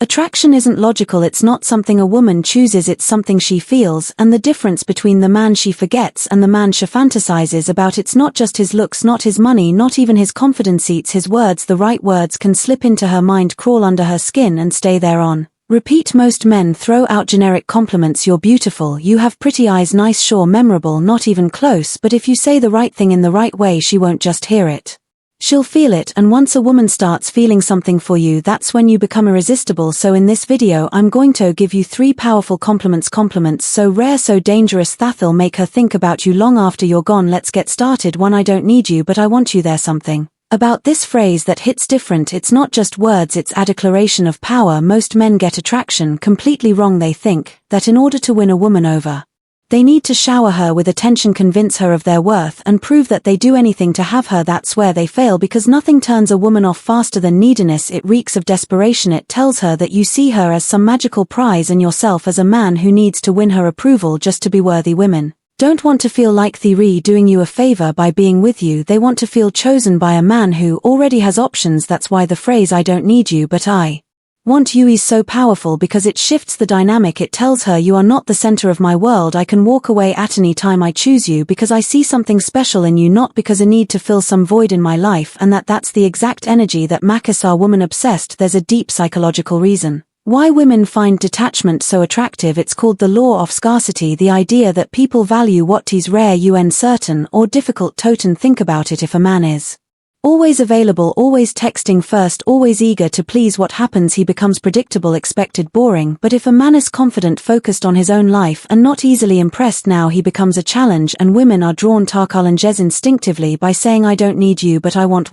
Attraction isn't logical, it's not something a woman chooses, it's something she feels, and the difference between the man she forgets and the man she fantasizes about, it's not just his looks, not his money, not even his confidence, it's his words. The right words can slip into her mind, crawl under her skin and stay there on repeat. Most men throw out generic compliments: you're beautiful, you have pretty eyes, nice, sure, memorable, not even close. But if you say the right thing in the right way, she won't just hear it. She'll feel it, and once a woman starts feeling something for you, that's when you become irresistible. So in this video I'm going to give you 3 powerful compliments so rare, so dangerous, that'll make her think about you long after you're gone. Let's get started. 1. I don't need you, but I want you. There's something about this phrase that hits different. It's not just words, it's a declaration of power. Most men get attraction completely wrong. They think that in order to win a woman over, they need to shower her with attention, convince her of their worth, and prove that they do anything to have her. That's where they fail, because nothing turns a woman off faster than neediness. It reeks of desperation. It tells her that you see her as some magical prize and yourself as a man who needs to win her approval just to be worthy. Women don't want to feel like they're doing you a favor by being with you. They want to feel chosen by a man who already has options. That's why the phrase "I don't need you, but I want you" is so powerful, because it shifts the dynamic. It tells her you are not the center of my world. I can walk away at any time. I choose you because I see something special in you, not because I need to fill some void in my life. And that's the exact energy that makes our woman obsessed. There's a deep psychological reason why women find detachment so attractive. It's called the law of scarcity, the idea that people value what is rare, uncertain, or difficult. Think about it. If a man is always available, always texting first, always eager to please, what happens? He becomes predictable, expected, boring. But if a man is confident, focused on his own life, and not easily impressed, now he becomes a challenge, and women are drawn to challenges instinctively. By saying "I don't need you, but I want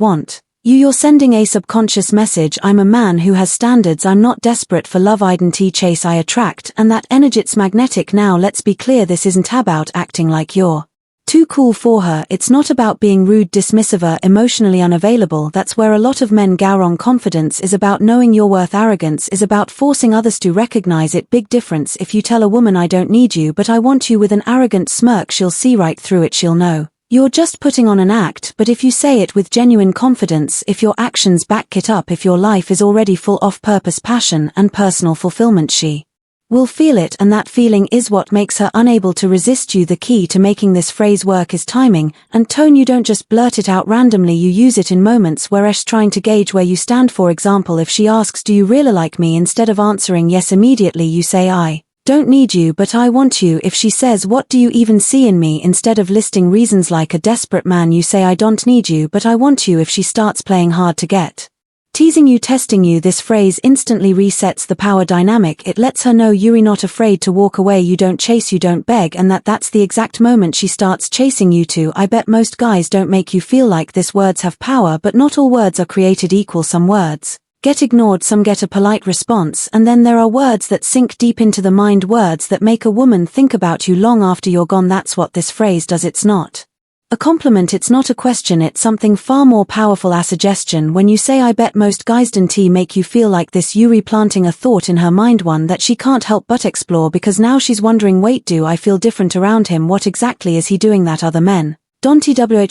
you," you're sending a subconscious message: I'm a man who has standards, I'm not desperate for love. Identity chase, I attract, and that energy, it's magnetic. Now let's be clear, this isn't about acting like you're too cool for her. It's not about being rude, dismissive, or emotionally unavailable. That's where a lot of men go wrong. Confidence is about knowing your worth. Arrogance is about forcing others to recognize it. Big difference. If you tell a woman "I don't need you, but I want you" with an arrogant smirk, she'll see right through it. She'll know you're just putting on an act. But if you say it with genuine confidence, if your actions back it up, if your life is already full of purpose, passion, and personal fulfillment, she will feel it, and that feeling is what makes her unable to resist you. The key to making this phrase work is timing and tone. You don't just blurt it out randomly, you use it in moments where she's trying to gauge where you stand. For example, if she asks, "Do you really like me?" instead of answering yes immediately, you say, "I don't need you, but I want you." If she says, "What do you even see in me?" instead of listing reasons like a desperate man, you say, "I don't need you, but I want you." If she starts playing hard to get, teasing you, testing you, this phrase instantly resets the power dynamic. It lets her know you're not afraid to walk away, you don't chase, you don't beg, and that's the exact moment she starts chasing you too. I bet most guys don't make you feel like this. Words have power, but not all words are created equal. Some words get ignored, some get a polite response, and then there are words that sink deep into the mind, words that make a woman think about you long after you're gone. That's what this phrase does. It's not a compliment, it's not a question, it's something far more powerful, a suggestion. When you say "I bet most guys don't make you feel like this," you're replanting a thought in her mind, one that she can't help but explore, because now she's wondering, wait, do I feel different around him? What exactly is he doing that other men don't?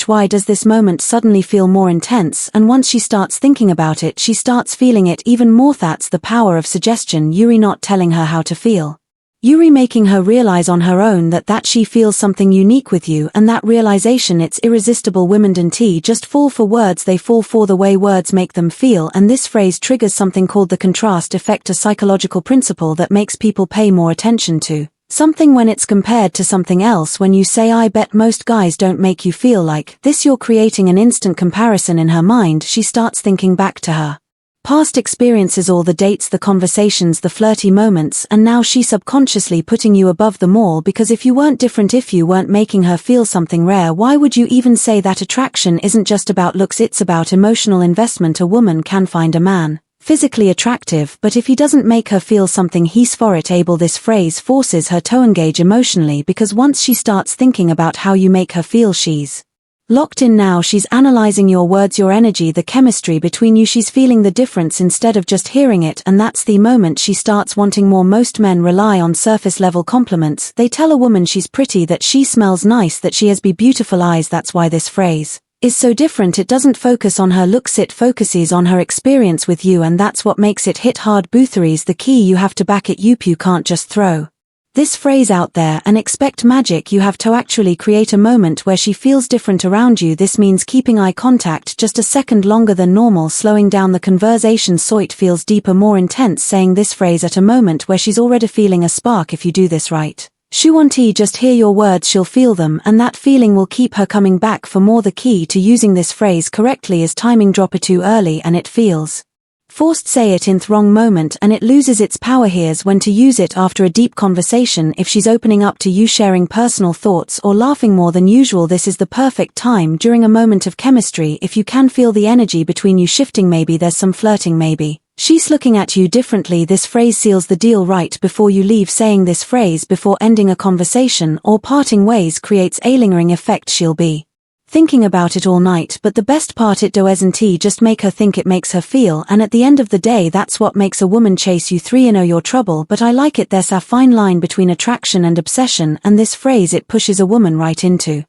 Why does this moment suddenly feel more intense? And once she starts thinking about it, she starts feeling it even more. That's the power of suggestion. You're not telling her how to feel, you're making her realize on her own that she feels something unique with you, and that realization, it's irresistible. Women don't just fall for words, they fall for the way words make them feel, and this phrase triggers something called the contrast effect, a psychological principle that makes people pay more attention to something when it's compared to something else. When you say "I bet most guys don't make you feel like this," you're creating an instant comparison in her mind. She starts thinking back to her past experiences, all the dates, the conversations, the flirty moments, and now she's subconsciously putting you above them all, because if you weren't different, if you weren't making her feel something rare, why would you even say that? Attraction isn't just about looks, it's about emotional investment. A woman can find a man physically attractive, but if he doesn't make her feel something, he's for it able. This phrase forces her to engage emotionally, because once she starts thinking about how you make her feel, she's locked in. Now she's analyzing your words, your energy, the chemistry between you. She's feeling the difference instead of just hearing it, and that's the moment she starts wanting more. Most men rely on surface level compliments. They tell a woman she's pretty, that she smells nice, that she has beautiful eyes. That's why this phrase is so different. It doesn't focus on her looks, it focuses on her experience with you, and that's what makes it hit hard. Boothery's the key, you have to back it up, you can't just throw this phrase out there and expect magic. You have to actually create a moment where she feels different around you. This means keeping eye contact just a second longer than normal, slowing down the conversation so it feels deeper, more intense, saying this phrase at a moment where she's already feeling a spark. If you do this right, she won't just hear your words, she'll feel them, and that feeling will keep her coming back for more. The key to using this phrase correctly is timing. Drop it too early and it feels forced. Say it in the wrong moment and it loses its power. Here's when to use it: after a deep conversation, if she's opening up to you, sharing personal thoughts, or laughing more than usual. This is the perfect time. During a moment of chemistry, if you can feel the energy between you shifting, maybe there's some flirting, maybe she's looking at you differently, this phrase seals the deal right before you leave. Saying this phrase before ending a conversation or parting ways creates a lingering effect. She'll be thinking about it all night, but the best part, it doesn't just make her think, it makes her feel, and at the end of the day that's what makes a woman chase you. 3. You know your trouble, but I like it. There's a fine line between attraction and obsession, and this phrase, it pushes a woman right into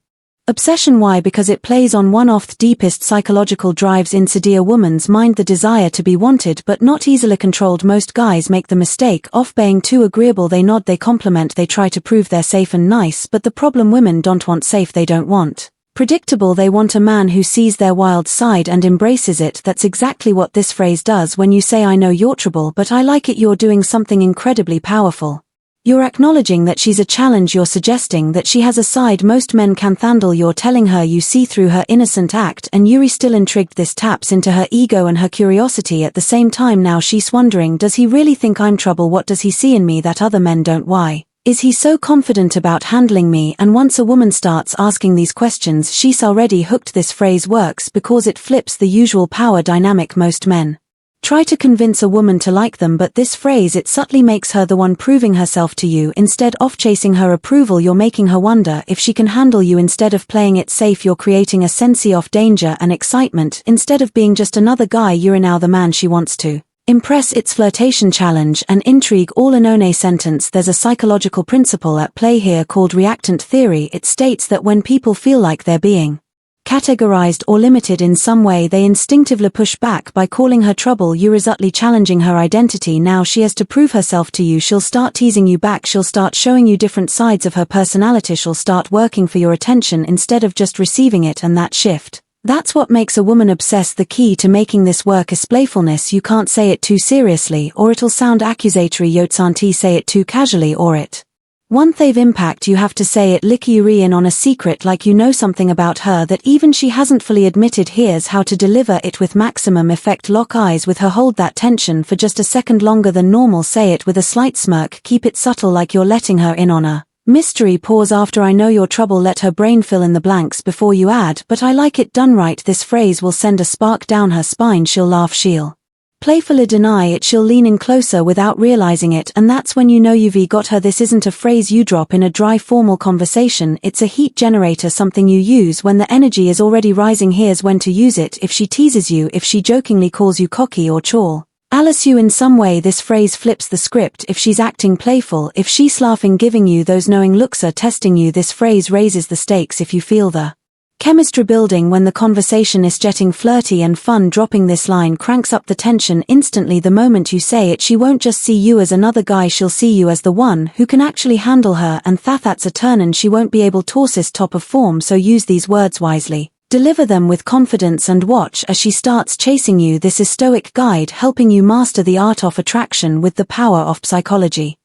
obsession. Why? Because it plays on one of the deepest psychological drives inside a woman's mind, the desire to be wanted but not easily controlled. Most guys make the mistake of being too agreeable. They nod, they compliment, they try to prove they're safe and nice, but the problem, women don't want safe, they don't want predictable, they want a man who sees their wild side and embraces it. That's exactly what this phrase does. When you say, I know you're trouble but I like it, you're doing something incredibly powerful. You're acknowledging that she's a challenge, you're suggesting that she has a side most men can't handle. You're telling her you see through her innocent act and you're still intrigued. This taps into her ego and her curiosity at the same time. Now she's wondering, does he really think I'm trouble? What does he see in me that other men don't? Why is he so confident about handling me? And once a woman starts asking these questions, she's already hooked. This phrase works because it flips the usual power dynamic. Most men try to convince a woman to like them, but this phrase, it subtly makes her the one proving herself to you. Instead of chasing her approval, you're making her wonder if she can handle you. Instead of playing it safe, you're creating a sense of danger and excitement. Instead of being just another guy, you're now the man she wants to impress. It's flirtation, challenge, and intrigue all in one sentence. There's a psychological principle at play here called reactant theory. It states that when people feel like they're being categorized or limited in some way, they instinctively push back. By calling her trouble, you're subtly challenging her identity. Now she has to prove herself to you. She'll start teasing you back, she'll start showing you different sides of her personality, she'll start working for your attention instead of just receiving it. And that shift, that's what makes a woman obsessed. The key to making this work is playfulness. You can't say it too seriously or it'll sound accusatory. You can't say it too casually or it won't have impact. You have to say it like you're in on a secret, like you know something about her that even she hasn't fully admitted. Here's how to deliver it with maximum effect. Lock eyes with her, hold that tension for just a second longer than normal. Say it with a slight smirk, keep it subtle like you're letting her in on a mystery. Pause after I know your trouble, let her brain fill in the blanks before you add, but I like it done right. This phrase will send a spark down her spine. She'll laugh, she'll playfully deny it, she'll lean in closer without realizing it, and that's when you know you've got her. This isn't a phrase you drop in a dry formal conversation, it's a heat generator, something you use when the energy is already rising. Here's when to use it: if she teases you, if she jokingly calls you cocky or churl Alice you in some way, this phrase flips the script. If she's acting playful, if she's laughing, giving you those knowing looks, or testing you, this phrase raises the stakes. If you feel the chemistry building when the conversation is getting flirty and fun, dropping this line cranks up the tension instantly. The moment you say it, she won't just see you as another guy, she'll see you as the one who can actually handle her, and that's a turn and she won't be able to toss top of form. So use these words wisely, deliver them with confidence, and watch as she starts chasing you. This is Stoic Guide, helping you master the art of attraction with the power of psychology.